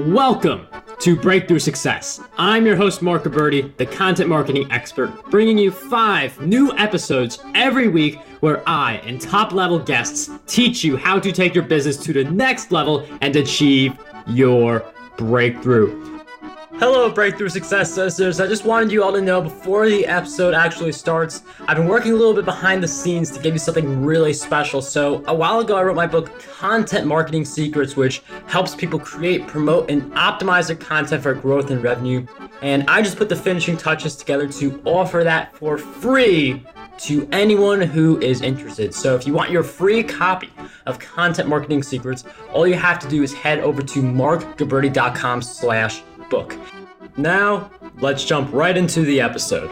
Welcome to Breakthrough Success. I'm your host, Mark Gabberty, the content marketing expert, bringing you 5 new episodes every week where I and top-level guests teach you how to take your business to the next level and achieve your breakthrough. Hello, Breakthrough Success listeners. I just wanted you all to know before the episode actually starts, I've been working a little bit behind the scenes to give you something really special. So a while ago, I wrote my book, Content Marketing Secrets, which helps people create, promote, and optimize their content for growth and revenue. And I just put the finishing touches together to offer that for free to anyone who is interested. So if you want your free copy of Content Marketing Secrets, all you have to do is head over to markgabberty.com/book. Now, let's jump right into the episode.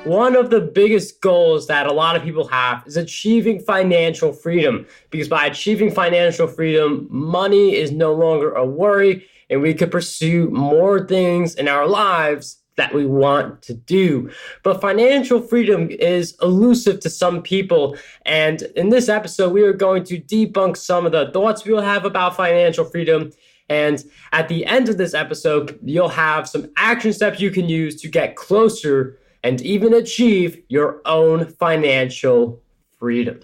One of the biggest goals that a lot of people have is achieving financial freedom, because by achieving financial freedom, money is no longer a worry, and we can pursue more things in our lives that we want to do. But financial freedom is elusive to some people. And in this episode, we are going to debunk some of the thoughts we'll have about financial freedom. And at the end of this episode, you'll have some action steps you can use to get closer and even achieve your own financial freedom.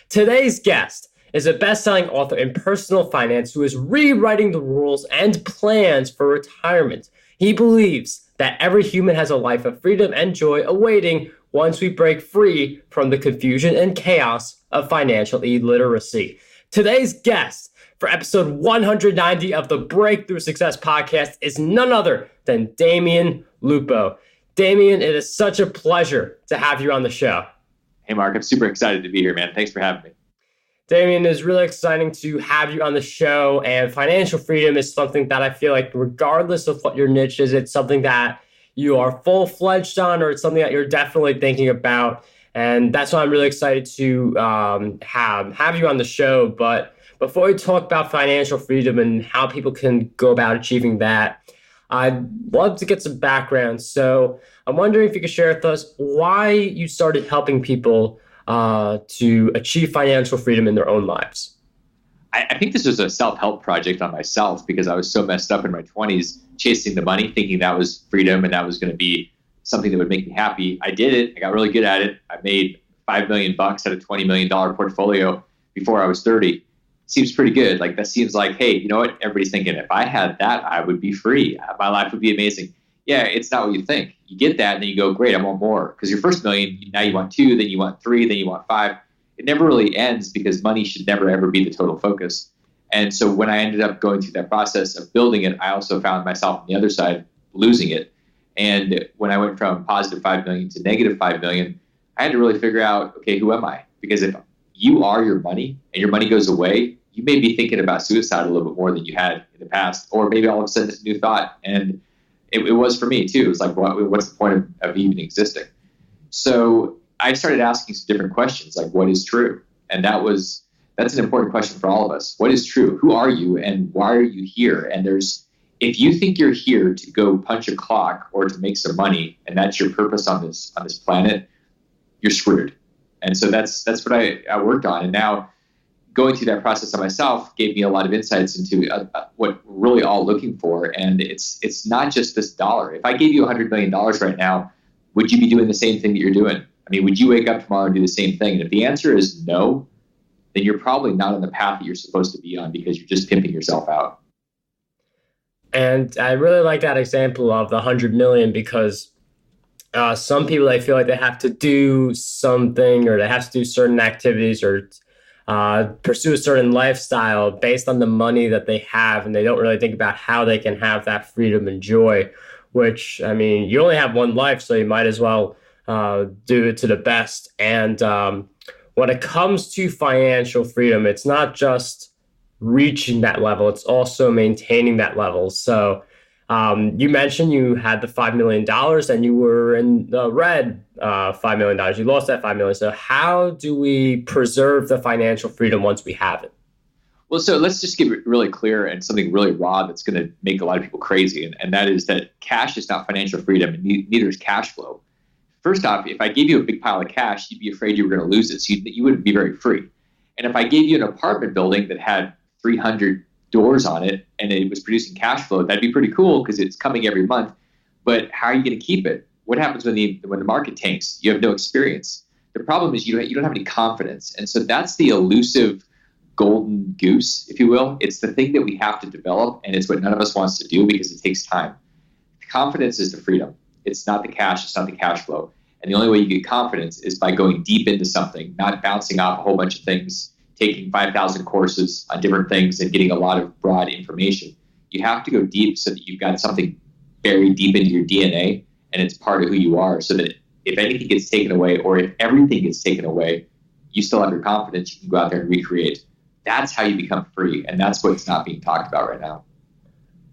Today's guest is a best-selling author in personal finance who is rewriting the rules and plans for retirement. He believes that every human has a life of freedom and joy awaiting once we break free from the confusion and chaos of financial illiteracy. Today's guest for episode 190 of the Breakthrough Success podcast is none other than Damion Lupo. Damion, it is such a pleasure to have you on the show. Hey, Mark, I'm super excited to be here, man. Thanks for having me. Damion, it's really exciting to have you on the show, and financial freedom is something that I feel like regardless of what your niche is, it's something that you are full-fledged on, or it's something that you're definitely thinking about. And that's why I'm really excited to have you on the show. But before we talk about financial freedom and how people can go about achieving that, I'd love to get some background. So I'm wondering if you could share with us why you started helping people to achieve financial freedom in their own lives. I think this was a self-help project on myself because I was so messed up in my 20s, chasing the money, thinking that was freedom and that was going to be something that would make me happy. I did it. I got really good at it. I made $5 million at a $20 million portfolio before I was 30. Seems pretty good. Like, that seems like, hey, you know what? Everybody's thinking, if I had that, I would be free. My life would be amazing. Yeah, it's not what you think. You get that and then you go, great, I want more. Because your first million, now you want 2, then you want 3, then you want 5. It never really ends because money should never, ever be the total focus. And so when I ended up going through that process of building it, I also found myself on the other side losing it. And when I went from positive 5 million to negative 5 million, I had to really figure out, okay, who am I? Because if you are your money and your money goes away, you may be thinking about suicide a little bit more than you had in the past, or maybe all of a sudden it's a new thought. And it was for me too. It was like, what's the point of even existing? So I started asking some different questions, like, what is true? And that's an important question for all of us. What is true? Who are you and why are you here? And if you think you're here to go punch a clock or to make some money, and that's your purpose on this planet, you're screwed. And so that's what I worked on. And now going through that process on myself gave me a lot of insights into what we're really all looking for. And it's not just this dollar. If I gave you $100 million right now, would you be doing the same thing that you're doing? I mean, would you wake up tomorrow and do the same thing? And if the answer is no, then you're probably not on the path that you're supposed to be on because you're just pimping yourself out. And I really like that example of the 100 million because some people, they feel like they have to do something or they have to do certain activities or pursue a certain lifestyle based on the money that they have. And they don't really think about how they can have that freedom and joy, which, I mean, you only have one life, so you might as well do it to the best. And when it comes to financial freedom, it's not just reaching that level, it's also maintaining that level. So you mentioned you had the $5 million and you were in the red $5 million. You lost that $5 million. So how do we preserve the financial freedom once we have it? Well, so let's just get really clear and something really raw that's going to make a lot of people crazy. And that is that cash is not financial freedom, and neither is cash flow. First off, if I gave you a big pile of cash, you'd be afraid you were going to lose it. So you wouldn't be very free. And if I gave you an apartment building that had 300 doors on it and it was producing cash flow, that'd be pretty cool because it's coming every month. But how are you going to keep it? What happens when the market tanks? You have no experience. The problem is you don't have any confidence. And so that's the elusive golden goose, if you will. It's the thing that we have to develop, and it's what none of us wants to do because it takes time. Confidence is the freedom. It's not the cash. It's not the cash flow. And the only way you get confidence is by going deep into something, not bouncing off a whole bunch of things, taking 5,000 courses on different things and getting a lot of broad information. You have to go deep so that you've got something buried deep into your DNA and it's part of who you are, so that if anything gets taken away or if everything gets taken away, you still have your confidence. You can go out there and recreate. That's how you become free. And that's what's not being talked about right now.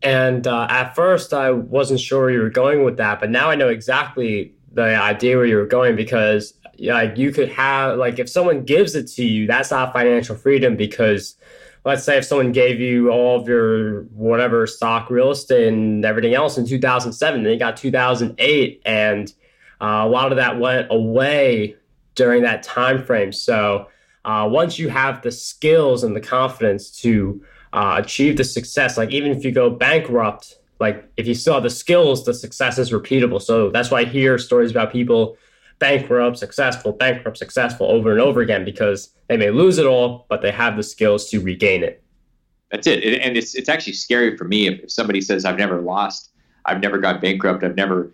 And at first, I wasn't sure where you were going with that, but now I know exactly the idea where you were going, because you could have, like, if someone gives it to you, that's not financial freedom. Because let's say if someone gave you all of your whatever stock, real estate, and everything else in 2007, then you got 2008, and a lot of that went away during that time frame. So once you have the skills and the confidence to achieve the success, like even if you go bankrupt, like if you still have the skills, the success is repeatable. So that's why I hear stories about people bankrupt, successful over and over again, because they may lose it all, but they have the skills to regain it. That's it. And it's actually scary for me if somebody says, I've never lost, I've never got bankrupt, I've never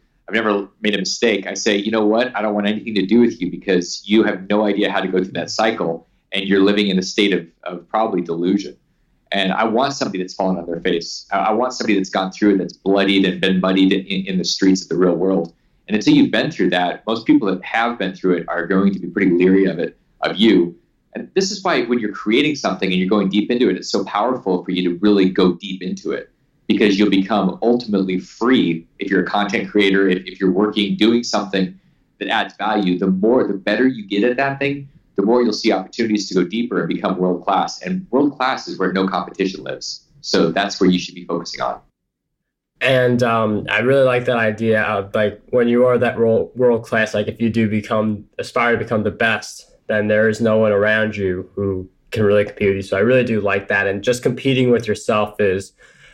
made a mistake. I say, you know what? I don't want anything to do with you because you have no idea how to go through that cycle, and you're living in a state of probably delusion. And I want somebody that's fallen on their face. I want somebody that's gone through it, that's bloodied and been muddied in the streets of the real world. And until you've been through that, most people that have been through it are going to be pretty leery of you. And this is why when you're creating something and you're going deep into it, it's so powerful for you to really go deep into it, because you'll become ultimately free. If you're a content creator, if you're doing something that adds value, the better you get at that thing, the more you'll see opportunities to go deeper and become world-class. And world-class is where no competition lives. So that's where you should be focusing on. And I really like that idea of, like, when you are that world-class, like if you do aspire to become the best, then there is no one around you who can really compete with you. So I really do like that. And just competing with yourself is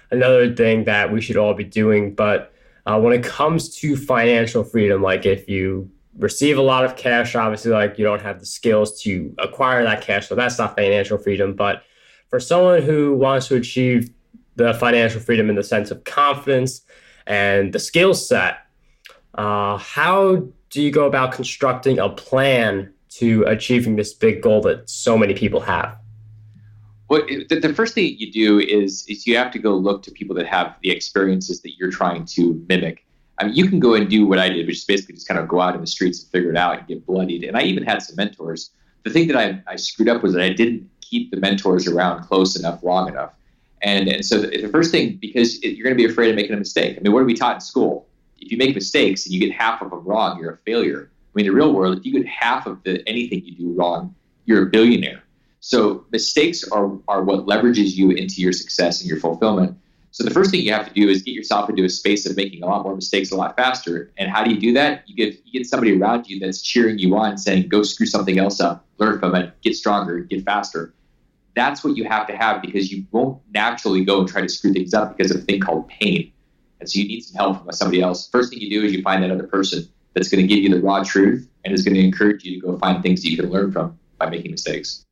another thing that we should all be doing. But when it comes to financial freedom, like if you receive a lot of cash, obviously, like you don't have the skills to acquire that cash, so that's not financial freedom. But for someone who wants to achieve the financial freedom in the sense of confidence and the skill set, how do you go about constructing a plan to achieving this big goal that so many people have? Well, the first thing you do is you have to go look to people that have the experiences that you're trying to mimic. I mean, you can go and do what I did, which is basically just kind of go out in the streets and figure it out and get bloodied. And I even had some mentors. The thing that I screwed up was that I didn't keep the mentors around close enough, long enough. And so the first thing, because you're going to be afraid of making a mistake. I mean, what are we taught in school? If you make mistakes and you get half of them wrong, you're a failure. I mean, in the real world, if you get half of anything you do wrong, you're a billionaire. So mistakes are what leverages you into your success and your fulfillment. So the first thing you have to do is get yourself into a space of making a lot more mistakes a lot faster. And how do you do that? You get somebody around you that's cheering you on, saying, go screw something else up, learn from it, get stronger, get faster. That's what you have to have, because you won't naturally go and try to screw things up because of a thing called pain. And so you need some help from somebody else. First thing you do is you find that other person that's going to give you the raw truth and is going to encourage you to go find things that you can learn from by making mistakes.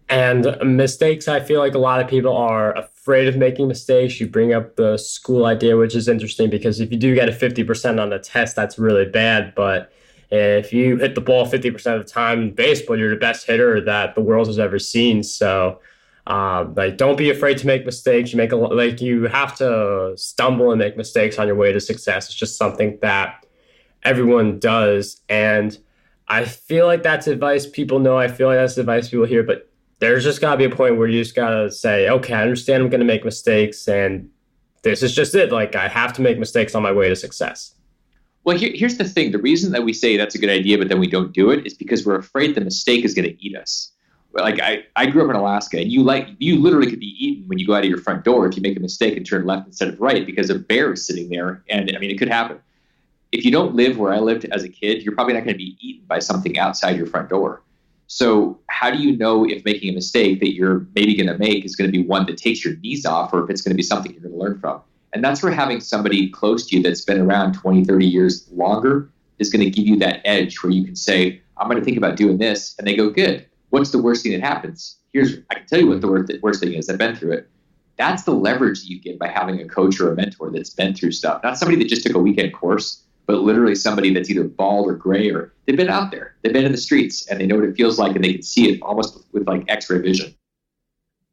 And mistakes, I feel like a lot of people are afraid of making mistakes. You bring up the school idea, which is interesting, because if you do get a 50% on the test, that's really bad. But if you hit the ball 50% of the time in baseball, you're the best hitter that the world has ever seen. So like, don't be afraid to make mistakes. You have to stumble and make mistakes on your way to success. It's just something that everyone does. And I feel like that's advice people know. I feel like that's advice people hear, but there's just got to be a point where you just got to say, okay, I understand I'm going to make mistakes, and this is just it. Like, I have to make mistakes on my way to success. Well, here's the thing. The reason that we say that's a good idea, but then we don't do it, is because we're afraid the mistake is going to eat us. Like, I grew up in Alaska, and you literally could be eaten when you go out of your front door if you make a mistake and turn left instead of right, because a bear is sitting there. And I mean, it could happen. If you don't live where I lived as a kid, you're probably not going to be eaten by something outside your front door. So how do you know if making a mistake that you're maybe going to make is going to be one that takes your knees off, or if it's going to be something you're going to learn from? And that's where having somebody close to you that's been around 20, 30 years longer is going to give you that edge where you can say, I'm going to think about doing this. And they go, good. What's the worst thing that happens? I can tell you what the worst thing is. I've been through it. That's the leverage that you get by having a coach or a mentor that's been through stuff. Not somebody that just took a weekend course, but literally somebody that's either bald or gray, or they've been out there. They've been in the streets and they know what it feels like, and they can see it almost with like X-ray vision.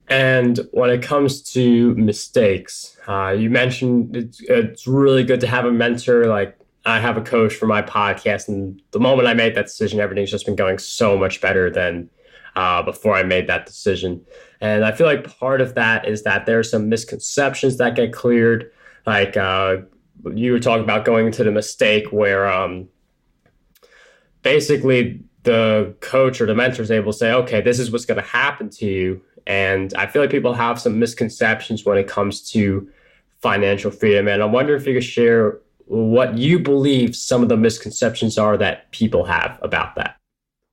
And when it comes to mistakes, you mentioned it's really good to have a mentor. Like, I have a coach for my podcast, and the moment I made that decision, everything's just been going so much better than before I made that decision. And I feel like part of that is that there are some misconceptions that get cleared. Like you were talking about going into the mistake where basically the coach or the mentor is able to say, okay, this is what's going to happen to you. And I feel like people have some misconceptions when it comes to financial freedom. And I wonder if you could share what you believe some of the misconceptions are that people have about that.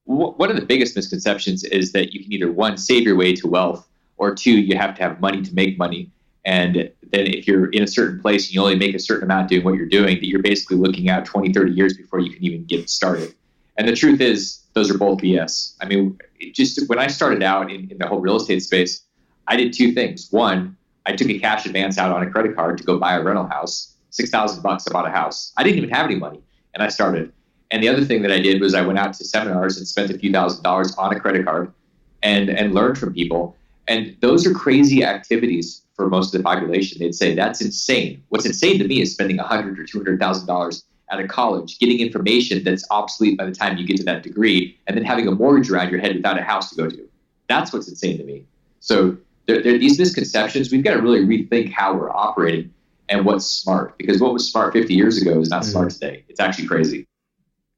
One of the biggest misconceptions is that you can either, one, save your way to wealth, or two, you have to have money to make money. And then if you're in a certain place and you only make a certain amount doing what you're doing, that you're basically looking out 20, 30 years before you can even get started. And the truth is, those are both BS. I mean, just when I started out in the whole real estate space, I did two things. One, I took a cash advance out on a credit card to go buy a rental house. $6,000, I bought a house. I didn't even have any money, and I started. And the other thing that I did was I went out to seminars and spent a few $1,000s on a credit card and learned from people. And those are crazy activities for most of the population. They'd say, that's insane. What's insane to me is spending $100,000 or $200,000 at a college, getting information that's obsolete by the time you get to that degree, and then having a mortgage around your head without a house to go to. That's what's insane to me. So there these misconceptions. We've got to really rethink how we're operating and what's smart, because what was smart 50 years ago is not smart today. It's actually crazy.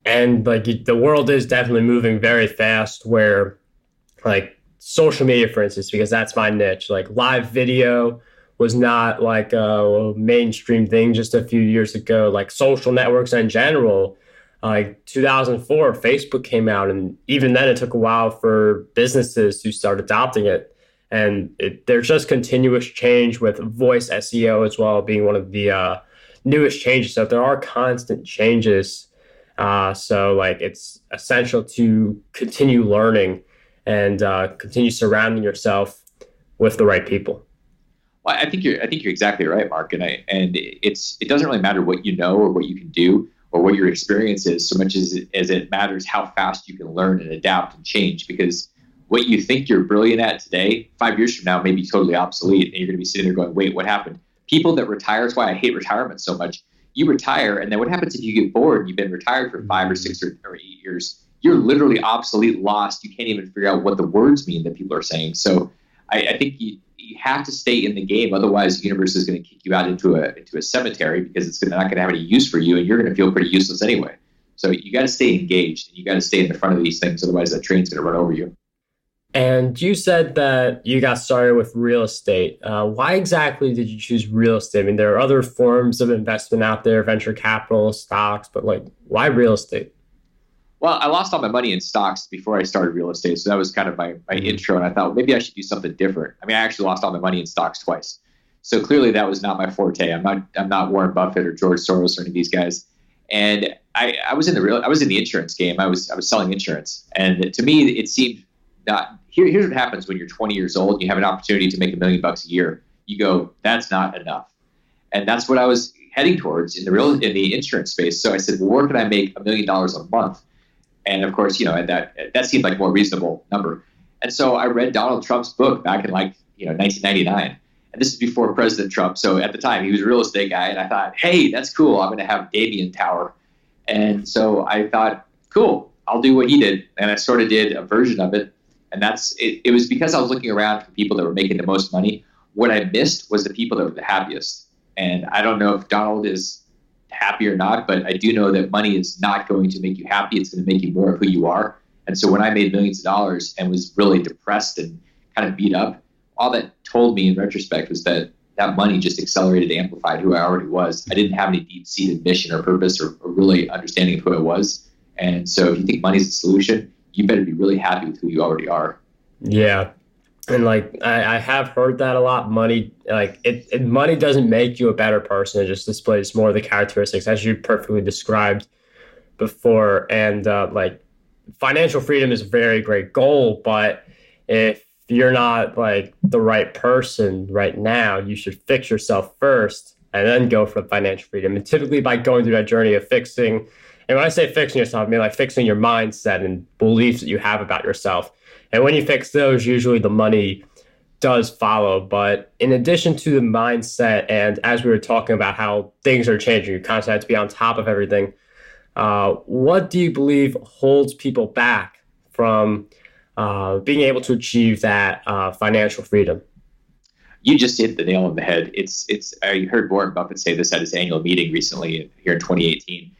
And like the world is definitely moving very fast, where like social media, for instance, because that's my niche, like live video was not like a mainstream thing just a few years ago. Like social networks in general, like 2004, Facebook came out, and even then it took a while for businesses to start adopting it. And there's just continuous change with voice SEO as well being one of the newest changes. So there are constant changes. So like it's essential to continue learning and continue surrounding yourself with the right people. Well, I think you're exactly right, Mark. And it doesn't really matter what you know or what you can do or what your experience is, so much as it matters how fast you can learn and adapt and change. Because what you think you're brilliant at today, 5 years from now, may be totally obsolete. And you're going to be sitting there going, wait, what happened? People that retire, that's why I hate retirement so much. You retire, and then what happens if you get bored and you've been retired for 5 or 6 or 8 years? You're literally obsolete, lost. You can't even figure out what the words mean that people are saying. So I think you have to stay in the game. Otherwise, the universe is going to kick you out into a cemetery, because it's not going to have any use for you, and you're going to feel pretty useless anyway. So you got to stay engaged, and you got to stay in the front of these things. Otherwise, that train's going to run over you. And you said that you got started with real estate. Why exactly did you choose real estate? I mean, there are other forms of investment out there, venture capital, stocks, but like, why real estate? Well, I lost all my money in stocks before I started real estate. So that was kind of my intro. And I thought, well, maybe I should do something different. I mean, I actually lost all my money in stocks twice. So clearly that was not my forte. I'm not Warren Buffett or George Soros or any of these guys. And I was in the insurance game. I was selling insurance. And to me, it seemed not. Here's what happens when you're 20 years old and you have an opportunity to make $1 million a year. You go, that's not enough. And that's what I was heading towards in the insurance space. So I said, well, where can I make $1 million a month? And of course, and that seemed like a more reasonable number. And so I read Donald Trump's book back in 1999. And this is before President Trump. So at the time, he was a real estate guy. And I thought, hey, that's cool. I'm going to have Damion Tower. And so I thought, cool, I'll do what he did. And I sort of did a version of it. And it was because I was looking around for people that were making the most money. What I missed was the people that were the happiest. And I don't know if Donald is happy or not, but I do know that money is not going to make you happy. It's going to make you more of who you are. And so when I made millions of dollars and was really depressed and kind of beat up, all that told me in retrospect was that money just accelerated, amplified who I already was. I didn't have any deep-seated mission or purpose or really understanding of who I was. And so if you think money is the solution, you better be really happy with who you already are. Yeah. And like I have heard that a lot. Money, like money doesn't make you a better person. It just displays more of the characteristics as you perfectly described before. And like financial freedom is a very great goal, but if you're not like the right person right now, you should fix yourself first and then go for financial freedom. And typically by going through that journey of fixing, and when I say fixing yourself, I mean like fixing your mindset and beliefs that you have about yourself. And when you fix those, usually the money does follow. But in addition to the mindset, and as we were talking about how things are changing, you constantly have to be on top of everything. What do you believe holds people back from being able to achieve that financial freedom? You just hit the nail on the head. I heard Warren Buffett say this at his annual meeting recently here in 2018.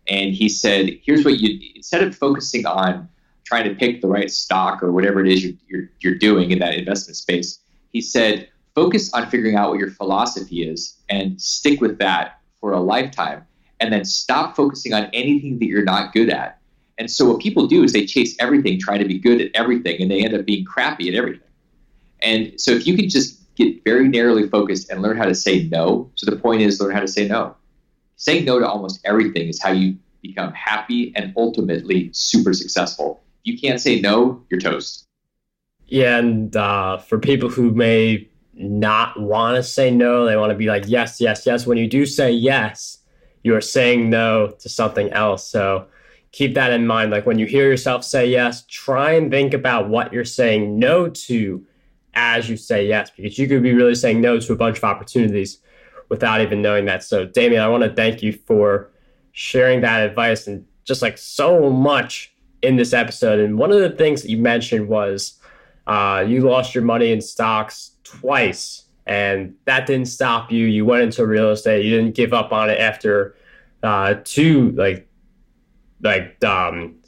And he said, here's what instead of focusing on trying to pick the right stock or whatever it is you're doing in that investment space, he said, focus on figuring out what your philosophy is and stick with that for a lifetime. And then stop focusing on anything that you're not good at. And so what people do is they chase everything, trying to be good at everything, and they end up being crappy at everything. And so if you can just get very narrowly focused and learn how to say no. So the point is learn how to say no. Saying no to almost everything is how you become happy and ultimately super successful. If you can't say no, you're toast. Yeah, and for people who may not want to say no, they want to be like, yes, yes, yes. When you do say yes, you are saying no to something else. So keep that in mind. Like when you hear yourself say yes, try and think about what you're saying no to as you say yes, because you could be really saying no to a bunch of opportunities without even knowing that. So Damion, I want to thank you for sharing that advice and just like so much in this episode. And one of the things that you mentioned was you lost your money in stocks twice, and that didn't stop you. You went into real estate. You didn't give up on it after two,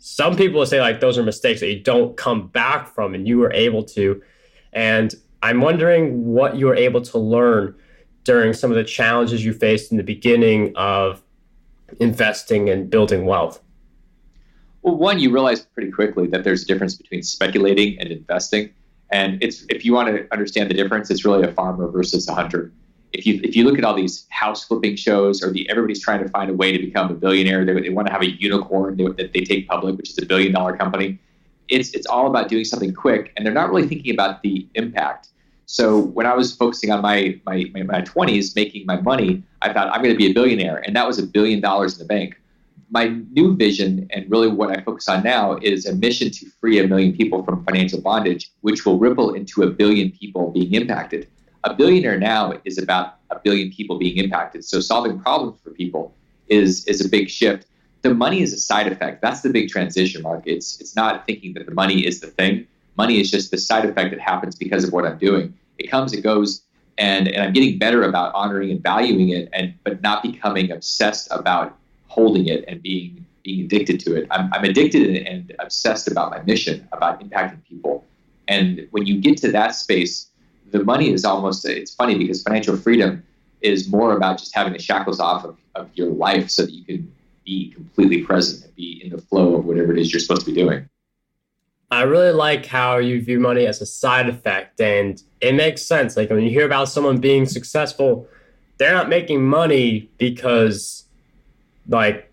some people would say like those are mistakes that you don't come back from, and you were able to. And I'm wondering what you were able to learn during some of the challenges you faced in the beginning of investing and building wealth. Well, one, you realize pretty quickly that there's a difference between speculating and investing. And if you want to understand the difference, it's really a farmer versus a hunter. If you look at all these house flipping shows, or everybody's trying to find a way to become a billionaire, they want to have a unicorn that they take public, which is $1 billion company. It's all about doing something quick, and they're not really thinking about the impact. So when I was focusing on my 20s, making my money, I thought I'm going to be a billionaire, and that was $1 billion in the bank. My new vision, and really what I focus on now, is a mission to free 1 million people from financial bondage, which will ripple into 1 billion people being impacted. A billionaire now is about 1 billion people being impacted. So solving problems for people is a big shift. The money is a side effect. That's the big transition, Mark. It's not thinking that the money is the thing. Money is just the side effect that happens because of what I'm doing. It comes, it goes, and I'm getting better about honoring and valuing it, but not becoming obsessed about holding it and being addicted to it. I'm addicted and obsessed about my mission, about impacting people. And when you get to that space, the money is almost, it's funny because financial freedom is more about just having the shackles off of your life so that you can be completely present and be in the flow of whatever it is you're supposed to be doing. I really like how you view money as a side effect, and it makes sense. Like when you hear about someone being successful, they're not making money because like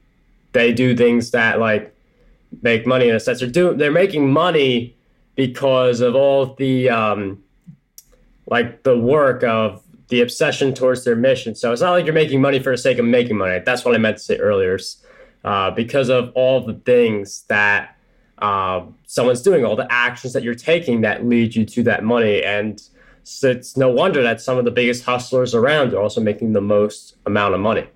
they do things that like make money in a sense. They're making money because of all the like the work of the obsession towards their mission. So it's not like you're making money for the sake of making money. That's what I meant to say earlier. Because of all the things that someone's doing, all the actions that you're taking that lead you to that money. And so it's no wonder that some of the biggest hustlers around are also making the most amount of money.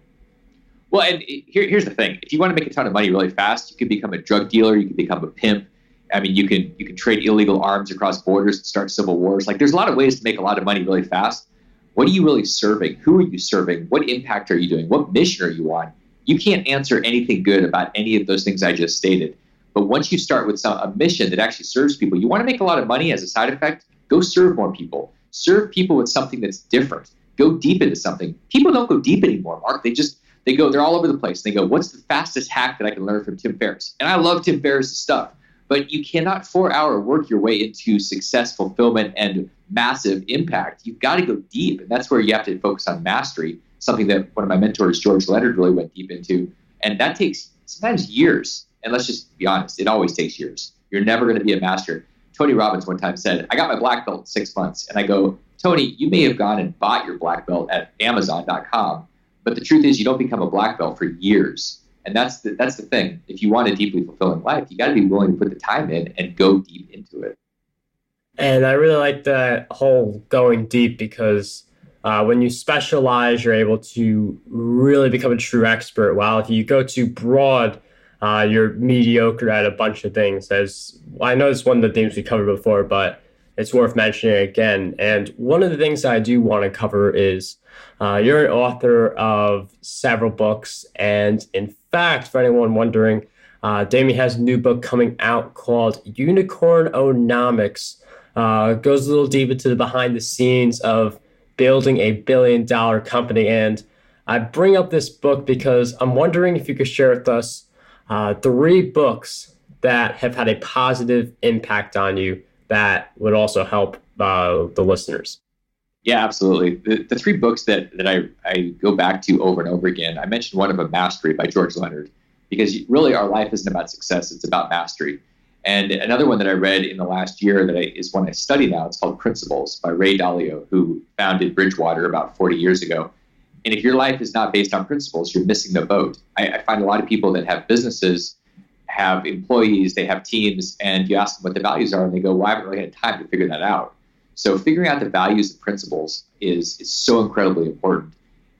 Well, and here's the thing. If you want to make a ton of money really fast, you can become a drug dealer, you can become a pimp. I mean, you can trade illegal arms across borders and start civil wars. Like, there's a lot of ways to make a lot of money really fast. What are you really serving? Who are you serving? What impact are you doing? What mission are you on? You can't answer anything good about any of those things I just stated. But once you start with a mission that actually serves people, you want to make a lot of money as a side effect, go serve more people. Serve people with something that's different. Go deep into something. People don't go deep anymore, Mark. They're all over the place. They go, what's the fastest hack that I can learn from Tim Ferriss? And I love Tim Ferriss' stuff. But you cannot 4-hour work your way into success, fulfillment, and massive impact. You've got to go deep. And that's where you have to focus on mastery, something that one of my mentors, George Leonard, really went deep into. And that takes sometimes years. And let's just be honest, it always takes years. You're never going to be a master. Tony Robbins one time said, I got my black belt in 6 months. And I go, Tony, you may have gone and bought your black belt at Amazon.com. But the truth is you don't become a black belt for years. And that's the thing. If you want a deeply fulfilling life, you got to be willing to put the time in and go deep into it. And I really like that whole going deep because when you specialize, you're able to really become a true expert. While if you go too broad, you're mediocre at a bunch of things. As I know it's one of the themes we covered before, but it's worth mentioning again. And one of the things I do want to cover is you're an author of several books. And in fact, for anyone wondering, Damion has a new book coming out called Unicorn-onomics. Goes a little deep into the behind the scenes of building a billion-dollar company. And I bring up this book because I'm wondering if you could share with us 3 books that have had a positive impact on you that would also help the listeners. Yeah, absolutely. The 3 books that I go back to over and over again, I mentioned one of them, Mastery by George Leonard, because really our life isn't about success, it's about mastery. And another one that I read in the last year is one I study now. It's called Principles by Ray Dalio, who founded Bridgewater about 40 years ago. And if your life is not based on principles, you're missing the boat. I find a lot of people that have businesses, have employees, they have teams, and you ask them what the values are, and they go, well, I haven't really had time to figure that out. So figuring out the values and principles is so incredibly important.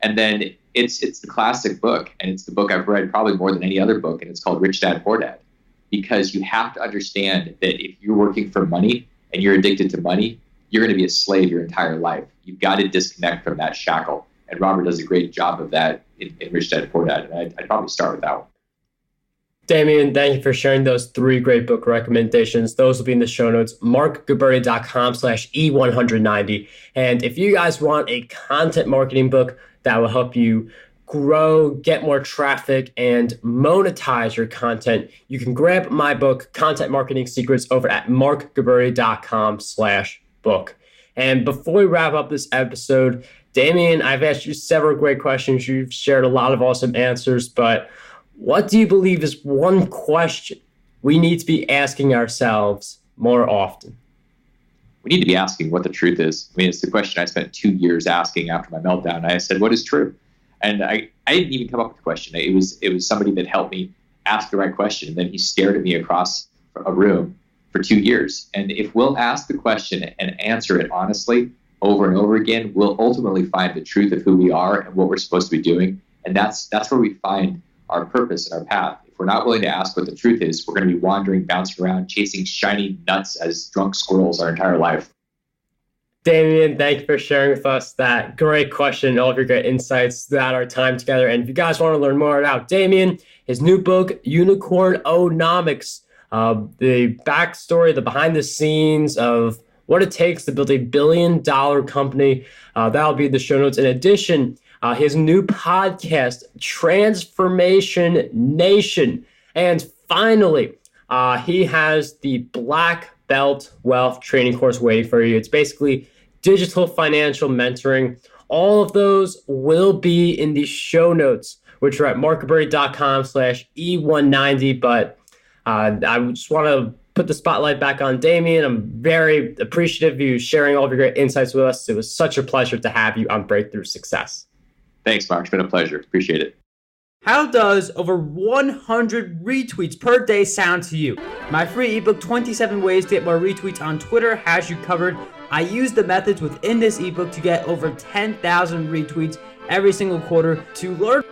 And then it's the classic book, and it's the book I've read probably more than any other book, and it's called Rich Dad, Poor Dad. Because you have to understand that if you're working for money and you're addicted to money, you're going to be a slave your entire life. You've got to disconnect from that shackle. And Robert does a great job of that in Rich Dad, Poor Dad. And I'd probably start with that one. Damion, thank you for sharing those 3 great book recommendations. Those will be in the show notes, markguberti.com/E190. And if you guys want a content marketing book that will help you grow, get more traffic, and monetize your content, you can grab my book, Content Marketing Secrets, over at markguberti.com/book. And before we wrap up this episode, Damion, I've asked you several great questions. You've shared a lot of awesome answers, but what do you believe is one question we need to be asking ourselves more often? We need to be asking what the truth is. I mean, it's the question I spent 2 years asking after my meltdown. I said, what is true? And I didn't even come up with the question. It was somebody that helped me ask the right question. And then he stared at me across a room for 2 years. And if we'll ask the question and answer it honestly over and over again, we'll ultimately find the truth of who we are and what we're supposed to be doing. And that's where we find our purpose and our path. If we're not willing to ask what the truth is, we're going to be wandering, bouncing around, chasing shiny nuts as drunk squirrels our entire life. Damion, thank you for sharing with us that great question, all of your great insights throughout our time together. And if you guys want to learn more about Damion, his new book, Unicorn-onomics, the backstory, the behind the scenes of what it takes to build a billion-dollar company, that'll be in the show notes. In addition, his new podcast, Transformation Nation. And finally, he has the Black Belt Wealth Training course waiting for you. It's basically digital financial mentoring. All of those will be in the show notes, which are at markguberti.com/E190. But I just want to put the spotlight back on Damion. I'm very appreciative of you sharing all of your great insights with us. It was such a pleasure to have you on Breakthrough Success. Thanks, Mark. It's been a pleasure. Appreciate it. How does over 100 retweets per day sound to you? My free ebook, 27 Ways to Get More Retweets on Twitter, has you covered. I use the methods within this ebook to get over 10,000 retweets every single quarter. To learn